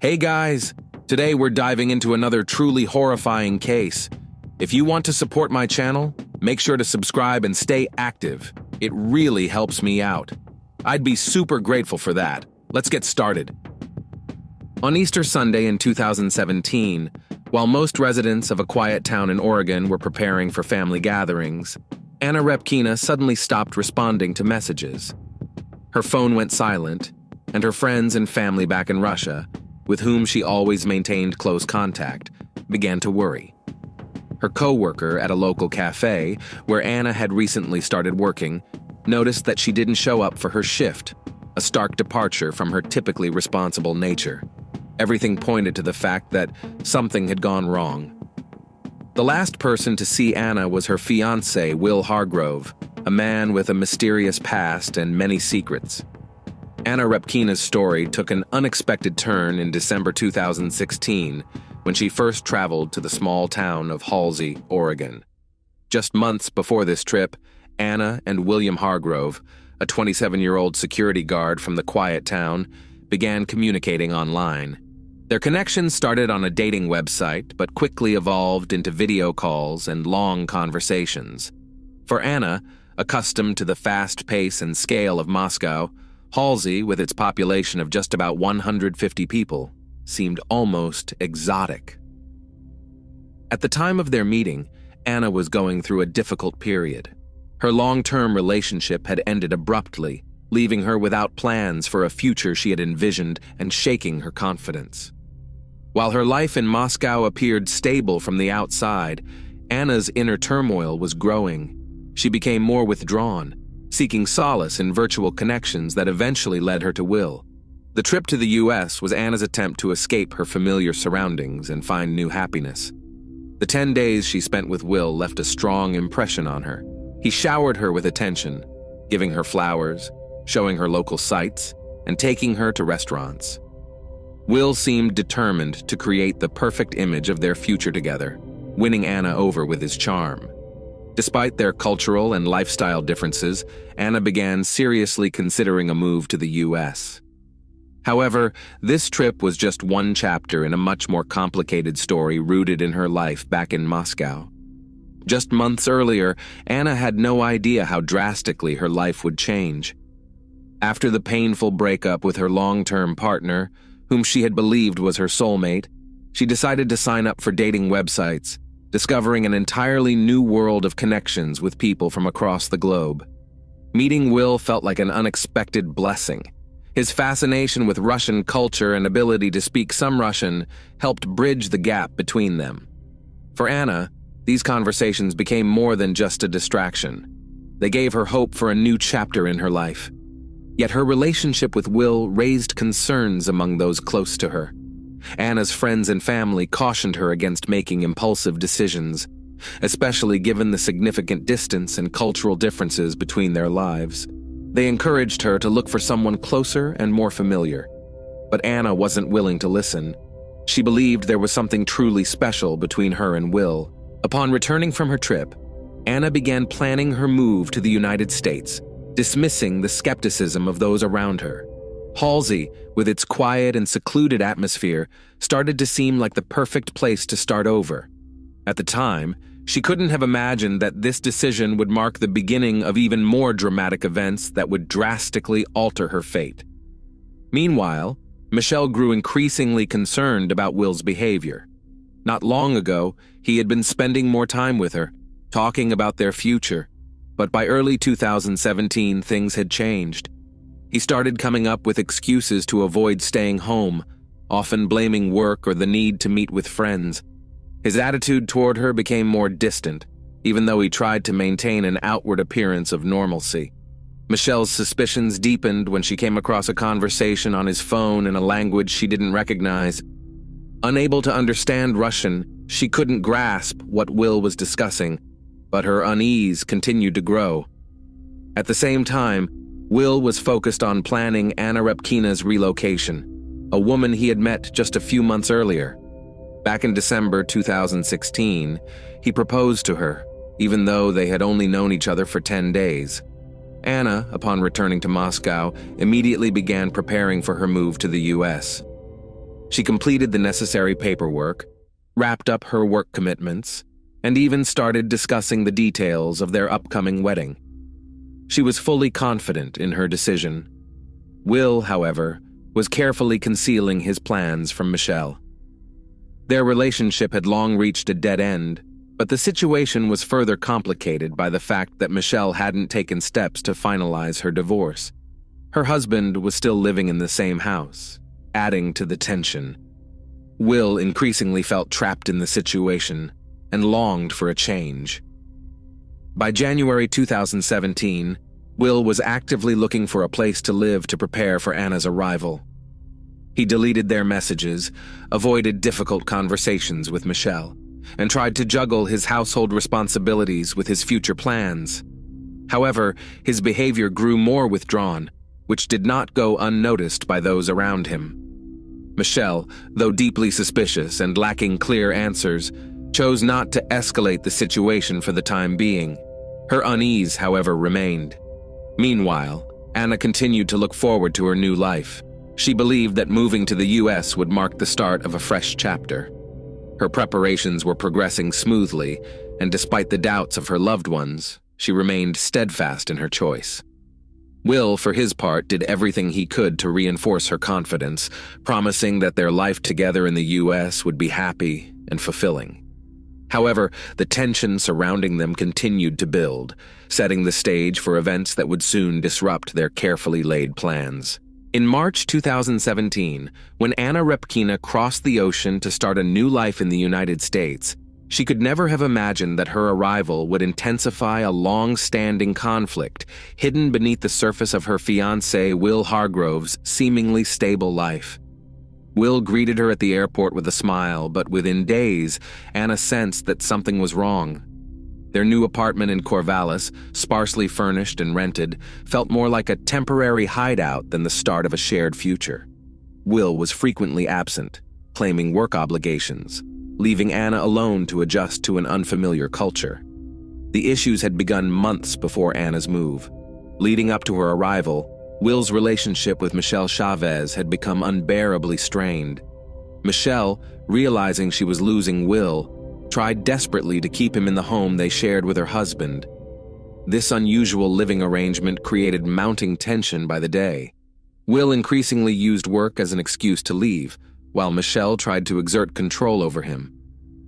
Hey guys, today we're diving into another truly horrifying case. If you want to support my channel, make sure to subscribe and stay active. It really helps me out. I'd be super grateful for that. Let's get started. On Easter Sunday in 2017, while most residents of a quiet town in Oregon were preparing for family gatherings, Anna Repkina suddenly stopped responding to messages. Her phone went silent, and her friends and family back in Russia, with whom she always maintained close contact, began to worry. Her co-worker at a local cafe, where Anna had recently started working, noticed that she didn't show up for her shift, a stark departure from her typically responsible nature. Everything pointed to the fact that something had gone wrong. The last person to see Anna was her fiancé, Will Hargrove, a man with a mysterious past and many secrets. Anna Repkina's story took an unexpected turn in December 2016 when she first traveled to the small town of Halsey, Oregon. Just months before this trip, Anna and William Hargrove, a 27-year-old security guard from the quiet town, began communicating online. Their connection started on a dating website, but quickly evolved into video calls and long conversations. For Anna, accustomed to the fast pace and scale of Moscow, Halsey, with its population of just about 150 people, seemed almost exotic. At the time of their meeting, Anna was going through a difficult period. Her long-term relationship had ended abruptly, leaving her without plans for a future she had envisioned and shaking her confidence. While her life in Moscow appeared stable from the outside, Anna's inner turmoil was growing. She became more withdrawn, seeking solace in virtual connections that eventually led her to Will. The trip to the U.S. was Anna's attempt to escape her familiar surroundings and find new happiness. The 10 days she spent with Will left a strong impression on her. He showered her with attention, giving her flowers, showing her local sights, and taking her to restaurants. Will seemed determined to create the perfect image of their future together, winning Anna over with his charm. Despite their cultural and lifestyle differences, Anna began seriously considering a move to the U.S. However, this trip was just one chapter in a much more complicated story rooted in her life back in Moscow. Just months earlier, Anna had no idea how drastically her life would change. After the painful breakup with her long-term partner, whom she had believed was her soulmate, she decided to sign up for dating websites, discovering an entirely new world of connections with people from across the globe. Meeting Will felt like an unexpected blessing. His fascination with Russian culture and ability to speak some Russian helped bridge the gap between them. For Anna, these conversations became more than just a distraction. They gave her hope for a new chapter in her life. Yet her relationship with Will raised concerns among those close to her. Anna's friends and family cautioned her against making impulsive decisions, especially given the significant distance and cultural differences between their lives. They encouraged her to look for someone closer and more familiar. But Anna wasn't willing to listen. She believed there was something truly special between her and Will. Upon returning from her trip, Anna began planning her move to the United States, dismissing the skepticism of those around her. Halsey, with its quiet and secluded atmosphere, started to seem like the perfect place to start over. At the time, she couldn't have imagined that this decision would mark the beginning of even more dramatic events that would drastically alter her fate. Meanwhile, Michelle grew increasingly concerned about Will's behavior. Not long ago, he had been spending more time with her, talking about their future. But by early 2017, things had changed. He started coming up with excuses to avoid staying home, often blaming work or the need to meet with friends. His attitude toward her became more distant, even though he tried to maintain an outward appearance of normalcy. Michelle's suspicions deepened when she came across a conversation on his phone in a language she didn't recognize. Unable to understand Russian, she couldn't grasp what Will was discussing, but her unease continued to grow. At the same time, Will was focused on planning Anna Repkina's relocation, a woman he had met just a few months earlier. Back in December 2016, he proposed to her, even though they had only known each other for 10 days. Anna, upon returning to Moscow, immediately began preparing for her move to the U.S. She completed the necessary paperwork, wrapped up her work commitments, and even started discussing the details of their upcoming wedding. She was fully confident in her decision. Will, however, was carefully concealing his plans from Michelle. Their relationship had long reached a dead end, but the situation was further complicated by the fact that Michelle hadn't taken steps to finalize her divorce. Her husband was still living in the same house, adding to the tension. Will increasingly felt trapped in the situation and longed for a change. By January 2017, Will was actively looking for a place to live to prepare for Anna's arrival. He deleted their messages, avoided difficult conversations with Michelle, and tried to juggle his household responsibilities with his future plans. However, his behavior grew more withdrawn, which did not go unnoticed by those around him. Michelle, though deeply suspicious and lacking clear answers, chose not to escalate the situation for the time being. Her unease, however, remained. Meanwhile, Anna continued to look forward to her new life. She believed that moving to the U.S. would mark the start of a fresh chapter. Her preparations were progressing smoothly, and despite the doubts of her loved ones, she remained steadfast in her choice. Will, for his part, did everything he could to reinforce her confidence, promising that their life together in the U.S. would be happy and fulfilling. However, the tension surrounding them continued to build, setting the stage for events that would soon disrupt their carefully laid plans. In March 2017, when Anna Repkina crossed the ocean to start a new life in the United States, she could never have imagined that her arrival would intensify a long-standing conflict hidden beneath the surface of her fiancé Will Hargrove's seemingly stable life. Will greeted her at the airport with a smile, but within days, Anna sensed that something was wrong. Their new apartment in Corvallis, sparsely furnished and rented, felt more like a temporary hideout than the start of a shared future. Will was frequently absent, claiming work obligations, leaving Anna alone to adjust to an unfamiliar culture. The issues had begun months before Anna's move. Leading up to her arrival, Will's relationship with Michelle Chavez had become unbearably strained. Michelle, realizing she was losing Will, tried desperately to keep him in the home they shared with her husband. This unusual living arrangement created mounting tension by the day. Will increasingly used work as an excuse to leave, while Michelle tried to exert control over him.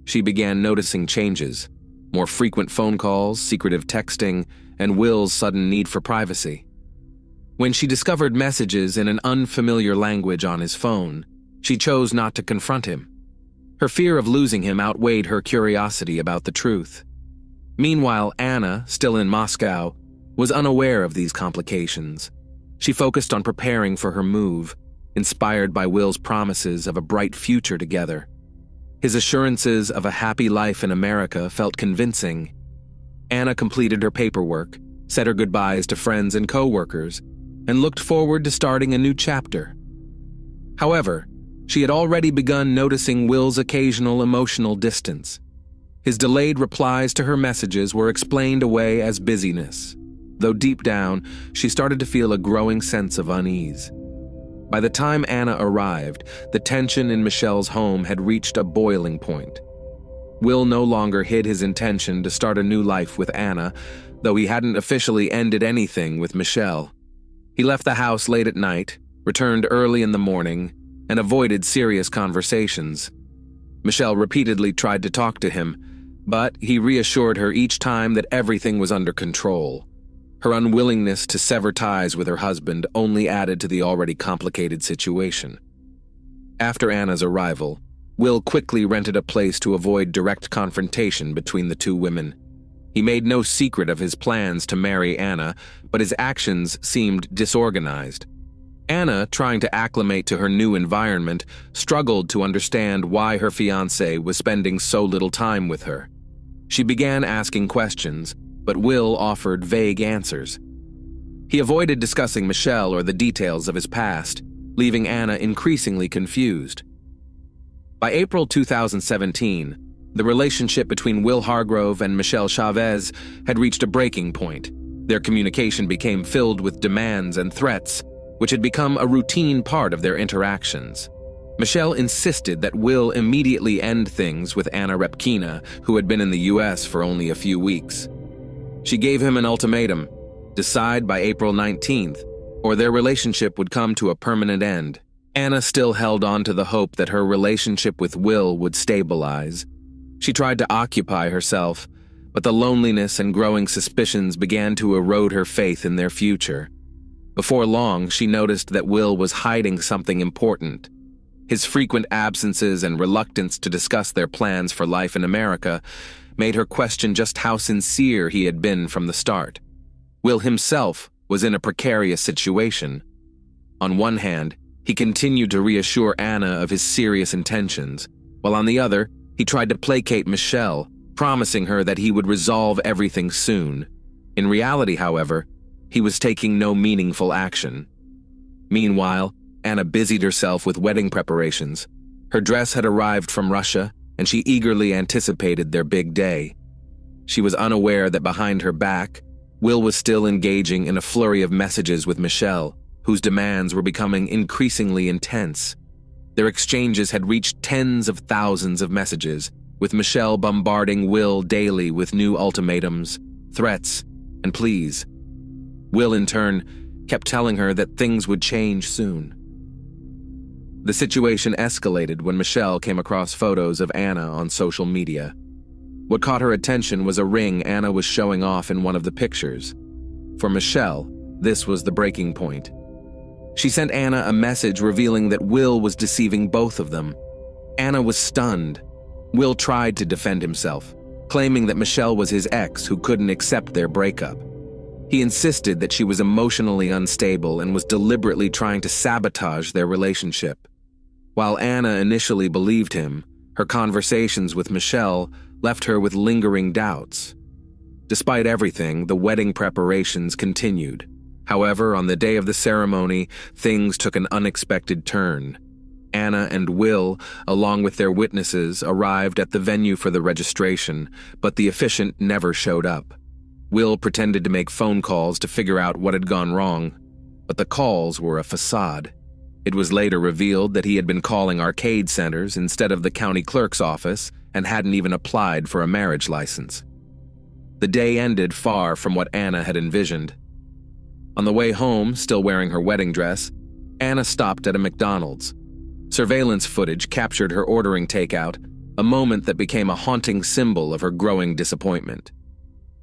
She began noticing changes: more frequent phone calls, secretive texting, and Will's sudden need for privacy. When she discovered messages in an unfamiliar language on his phone, she chose not to confront him. Her fear of losing him outweighed her curiosity about the truth. Meanwhile, Anna, still in Moscow, was unaware of these complications. She focused on preparing for her move, inspired by Will's promises of a bright future together. His assurances of a happy life in America felt convincing. Anna completed her paperwork, said her goodbyes to friends and co-workers, and looked forward to starting a new chapter. However, she had already begun noticing Will's occasional emotional distance. His delayed replies to her messages were explained away as busyness, though deep down, she started to feel a growing sense of unease. By the time Anna arrived, the tension in Michelle's home had reached a boiling point. Will no longer hid his intention to start a new life with Anna, though he hadn't officially ended anything with Michelle. He left the house late at night, returned early in the morning, and avoided serious conversations. Michelle repeatedly tried to talk to him, but he reassured her each time that everything was under control. Her unwillingness to sever ties with her husband only added to the already complicated situation. After Anna's arrival, Will quickly rented a place to avoid direct confrontation between the two women. He made no secret of his plans to marry Anna, but his actions seemed disorganized. Anna, trying to acclimate to her new environment, struggled to understand why her fiancé was spending so little time with her. She began asking questions, but Will offered vague answers. He avoided discussing Michelle or the details of his past, leaving Anna increasingly confused. By April 2017, the relationship between Will Hargrove and Michelle Chavez had reached a breaking point. Their communication became filled with demands and threats, which had become a routine part of their interactions. Michelle insisted that Will immediately end things with Anna Repkina, who had been in the US for only a few weeks. She gave him an ultimatum: decide by April 19th, or their relationship would come to a permanent end. Anna still held on to the hope that her relationship with Will would stabilize. She tried to occupy herself, but the loneliness and growing suspicions began to erode her faith in their future. Before long, she noticed that Will was hiding something important. His frequent absences and reluctance to discuss their plans for life in America made her question just how sincere he had been from the start. Will himself was in a precarious situation. On one hand, he continued to reassure Anna of his serious intentions, while on the other, he tried to placate Michelle, promising her that he would resolve everything soon. In reality, however, he was taking no meaningful action. Meanwhile, Anna busied herself with wedding preparations. Her dress had arrived from Russia, and she eagerly anticipated their big day. She was unaware that behind her back, Will was still engaging in a flurry of messages with Michelle, whose demands were becoming increasingly intense. Their exchanges had reached tens of thousands of messages, with Michelle bombarding Will daily with new ultimatums, threats, and pleas. Will, in turn, kept telling her that things would change soon. The situation escalated when Michelle came across photos of Anna on social media. What caught her attention was a ring Anna was showing off in one of the pictures. For Michelle, this was the breaking point. She sent Anna a message revealing that Will was deceiving both of them. Anna was stunned. Will tried to defend himself, claiming that Michelle was his ex who couldn't accept their breakup. He insisted that she was emotionally unstable and was deliberately trying to sabotage their relationship. While Anna initially believed him, her conversations with Michelle left her with lingering doubts. Despite everything, the wedding preparations continued. However, on the day of the ceremony, things took an unexpected turn. Anna and Will, along with their witnesses, arrived at the venue for the registration, but the officiant never showed up. Will pretended to make phone calls to figure out what had gone wrong, but the calls were a facade. It was later revealed that he had been calling arcade centers instead of the county clerk's office and hadn't even applied for a marriage license. The day ended far from what Anna had envisioned. On the way home, still wearing her wedding dress, Anna stopped at a McDonald's. Surveillance footage captured her ordering takeout, a moment that became a haunting symbol of her growing disappointment.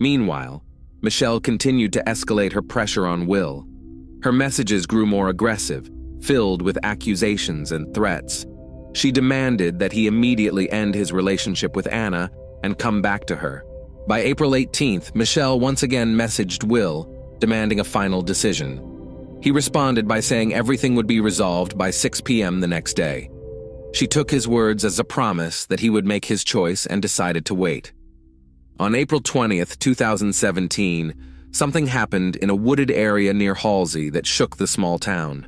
Meanwhile, Michelle continued to escalate her pressure on Will. Her messages grew more aggressive, filled with accusations and threats. She demanded that he immediately end his relationship with Anna and come back to her. By April 18th, Michelle once again messaged Will, demanding a final decision. He responded by saying everything would be resolved by 6 p.m. the next day. She took his words as a promise that he would make his choice and decided to wait. On April 20th, 2017, something happened in a wooded area near Halsey that shook the small town.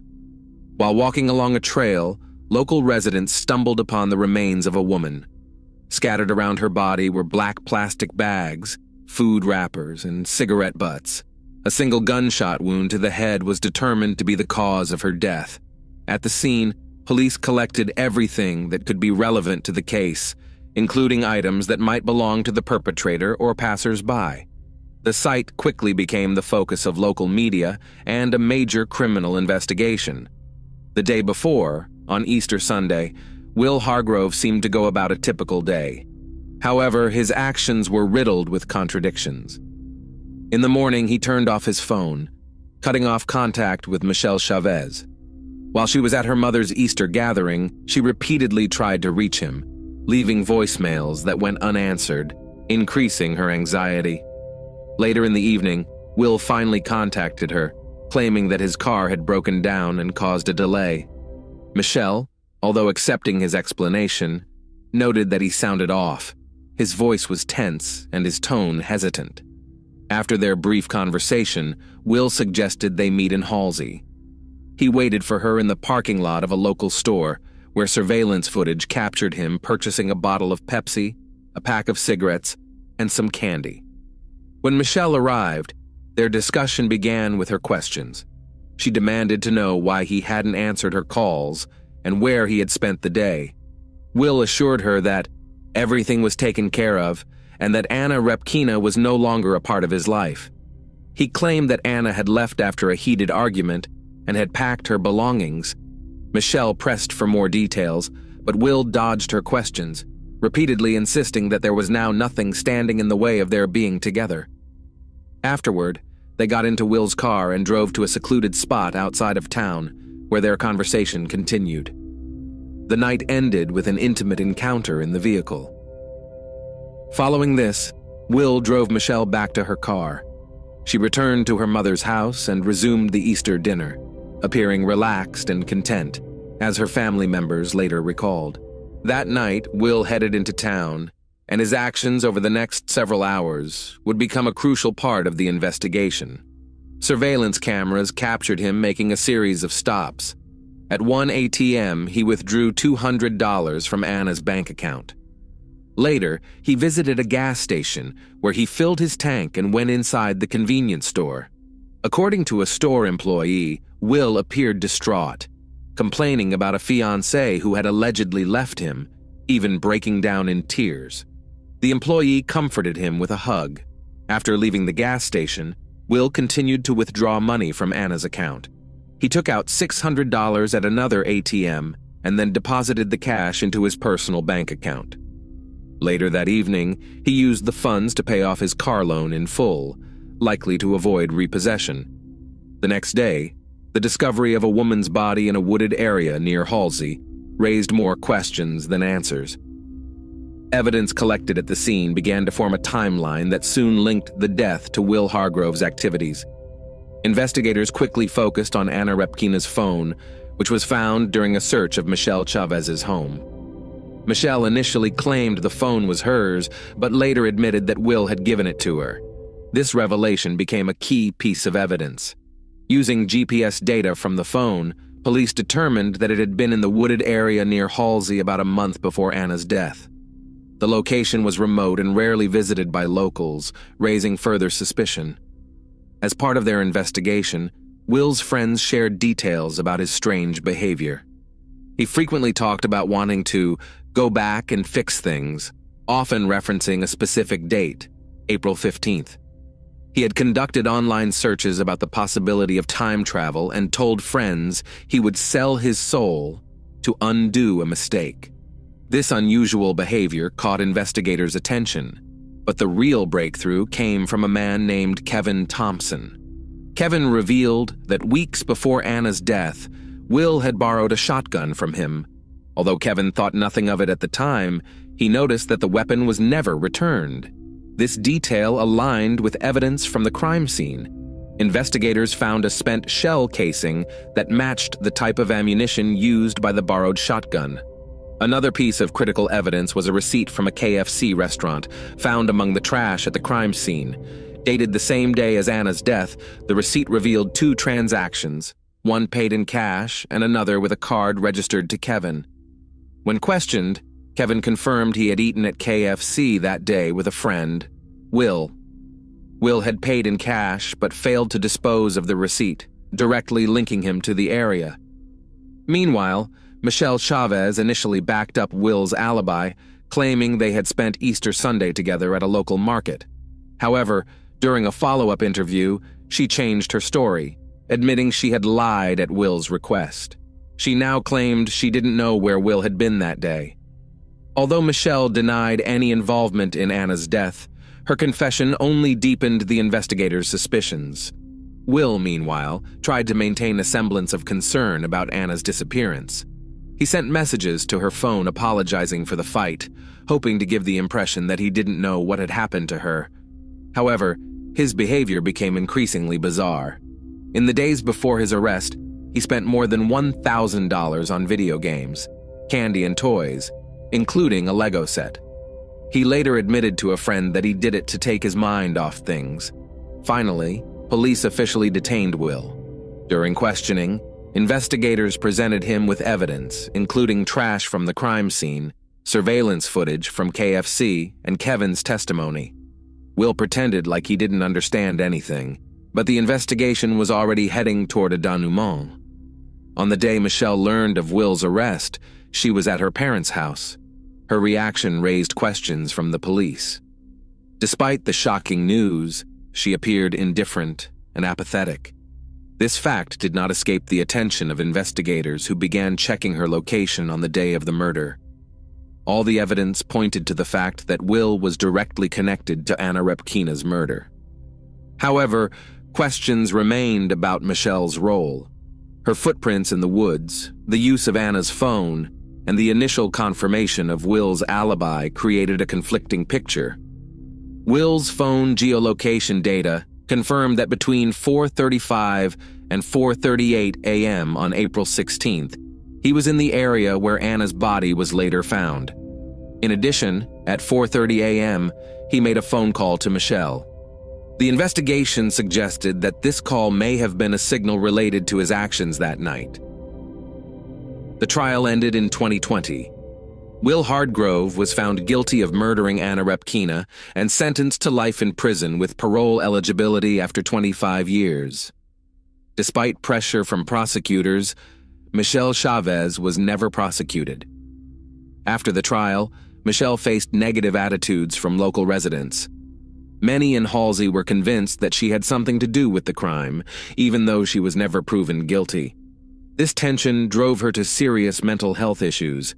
While walking along a trail, local residents stumbled upon the remains of a woman. Scattered around her body were black plastic bags, food wrappers, and cigarette butts. A single gunshot wound to the head was determined to be the cause of her death. At the scene, police collected everything that could be relevant to the case, including items that might belong to the perpetrator or passers-by. The site quickly became the focus of local media and a major criminal investigation. The day before, on Easter Sunday, Will Hargrove seemed to go about a typical day. However, his actions were riddled with contradictions. In the morning, he turned off his phone, cutting off contact with Michelle Chavez. While she was at her mother's Easter gathering, she repeatedly tried to reach him, leaving voicemails that went unanswered, increasing her anxiety. Later in the evening, Will finally contacted her, claiming that his car had broken down and caused a delay. Michelle, although accepting his explanation, noted that he sounded off. His voice was tense and his tone hesitant. After their brief conversation, Will suggested they meet in Halsey. He waited for her in the parking lot of a local store, where surveillance footage captured him purchasing a bottle of Pepsi, a pack of cigarettes, and some candy. When Michelle arrived, their discussion began with her questions. She demanded to know why he hadn't answered her calls and where he had spent the day. Will assured her that everything was taken care of and that Anna Repkina was no longer a part of his life. He claimed that Anna had left after a heated argument and had packed her belongings. Michelle pressed for more details, but Will dodged her questions, repeatedly insisting that there was now nothing standing in the way of their being together. Afterward, they got into Will's car and drove to a secluded spot outside of town, where their conversation continued. The night ended with an intimate encounter in the vehicle. Following this, Will drove Michelle back to her car. She returned to her mother's house and resumed the Easter dinner, appearing relaxed and content, as her family members later recalled. That night, Will headed into town, and his actions over the next several hours would become a crucial part of the investigation. Surveillance cameras captured him making a series of stops. At one ATM, he withdrew $200 from Anna's bank account. Later, he visited a gas station where he filled his tank and went inside the convenience store. According to a store employee, Will appeared distraught, complaining about a fiancé who had allegedly left him, even breaking down in tears. The employee comforted him with a hug. After leaving the gas station, Will continued to withdraw money from Anna's account. He took out $600 at another ATM and then deposited the cash into his personal bank account. Later that evening, he used the funds to pay off his car loan in full, likely to avoid repossession. The next day, the discovery of a woman's body in a wooded area near Halsey raised more questions than answers. Evidence collected at the scene began to form a timeline that soon linked the death to Will Hargrove's activities. Investigators quickly focused on Anna Repkina's phone, which was found during a search of Michelle Chavez's home. Michelle initially claimed the phone was hers, but later admitted that Will had given it to her. This revelation became a key piece of evidence. Using GPS data from the phone, police determined that it had been in the wooded area near Halsey about a month before Anna's death. The location was remote and rarely visited by locals, raising further suspicion. As part of their investigation, Will's friends shared details about his strange behavior. He frequently talked about wanting to go back and fix things, often referencing a specific date, April 15th. He had conducted online searches about the possibility of time travel and told friends he would sell his soul to undo a mistake. This unusual behavior caught investigators' attention, but the real breakthrough came from a man named Kevin Thompson. Kevin revealed that weeks before Anna's death, Will had borrowed a shotgun from him. Although Kevin thought nothing of it at the time, he noticed that the weapon was never returned. This detail aligned with evidence from the crime scene. Investigators found a spent shell casing that matched the type of ammunition used by the borrowed shotgun. Another piece of critical evidence was a receipt from a KFC restaurant found among the trash at the crime scene. Dated the same day as Anna's death, the receipt revealed two transactions, one paid in cash and another with a card registered to Kevin. When questioned, Kevin confirmed he had eaten at KFC that day with a friend, Will. Will had paid in cash but failed to dispose of the receipt, directly linking him to the area. Meanwhile, Michelle Chavez initially backed up Will's alibi, claiming they had spent Easter Sunday together at a local market. However, during a follow-up interview, she changed her story, admitting she had lied at Will's request. She now claimed she didn't know where Will had been that day. Although Michelle denied any involvement in Anna's death, her confession only deepened the investigators' suspicions. Will, meanwhile, tried to maintain a semblance of concern about Anna's disappearance. He sent messages to her phone apologizing for the fight, hoping to give the impression that he didn't know what had happened to her. However, his behavior became increasingly bizarre. In the days before his arrest, he spent more than $1,000 on video games, candy and toys, including a Lego set. He later admitted to a friend that he did it to take his mind off things. Finally, police officially detained Will. During questioning, investigators presented him with evidence, including trash from the crime scene, surveillance footage from KFC, and Kevin's testimony. Will pretended like he didn't understand anything, but the investigation was already heading toward a denouement. On the day Michelle learned of Will's arrest, she was at her parents' house. Her reaction raised questions from the police. Despite the shocking news, she appeared indifferent and apathetic. This fact did not escape the attention of investigators who began checking her location on the day of the murder. All the evidence pointed to the fact that Will was directly connected to Anna Repkina's murder. However, questions remained about Michelle's role. Her footprints in the woods, the use of Anna's phone, and the initial confirmation of Will's alibi created a conflicting picture. Will's phone geolocation data confirmed that between 4:35 and 4:38 a.m. on April 16th, he was in the area where Anna's body was later found. In addition, at 4:30 a.m., he made a phone call to Michelle. The investigation suggested that this call may have been a signal related to his actions that night. The trial ended in 2020. Will Hardgrove was found guilty of murdering Anna Repkina and sentenced to life in prison with parole eligibility after 25 years. Despite pressure from prosecutors, Michelle Chavez was never prosecuted. After the trial, Michelle faced negative attitudes from local residents. Many in Halsey were convinced that she had something to do with the crime, even though she was never proven guilty. This tension drove her to serious mental health issues.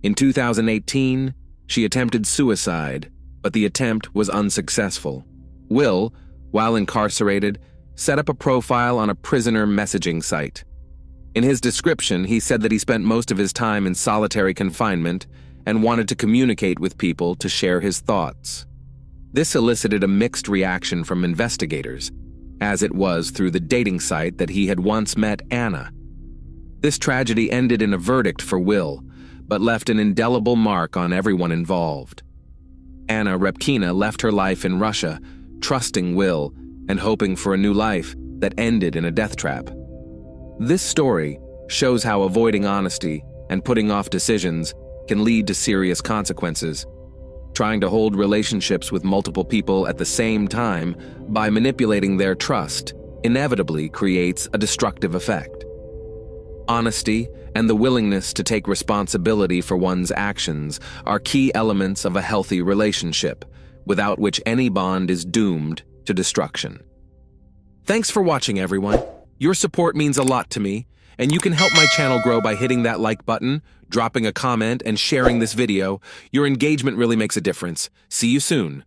In 2018, she attempted suicide, but the attempt was unsuccessful. Will, while incarcerated, set up a profile on a prisoner messaging site. In his description, he said that he spent most of his time in solitary confinement and wanted to communicate with people to share his thoughts. This elicited a mixed reaction from investigators, as it was through the dating site that he had once met Anna. This tragedy ended in a verdict for Will, but left an indelible mark on everyone involved. Anna Repkina left her life in Russia, trusting Will and hoping for a new life that ended in a death trap. This story shows how avoiding honesty and putting off decisions can lead to serious consequences. Trying to hold relationships with multiple people at the same time by manipulating their trust inevitably creates a destructive effect. Honesty and the willingness to take responsibility for one's actions are key elements of a healthy relationship, without which any bond is doomed to destruction. Thanks for watching, everyone. Your support means a lot to me, and you can help my channel grow by hitting that like button, dropping a comment, and sharing this video. Your engagement really makes a difference. See you soon.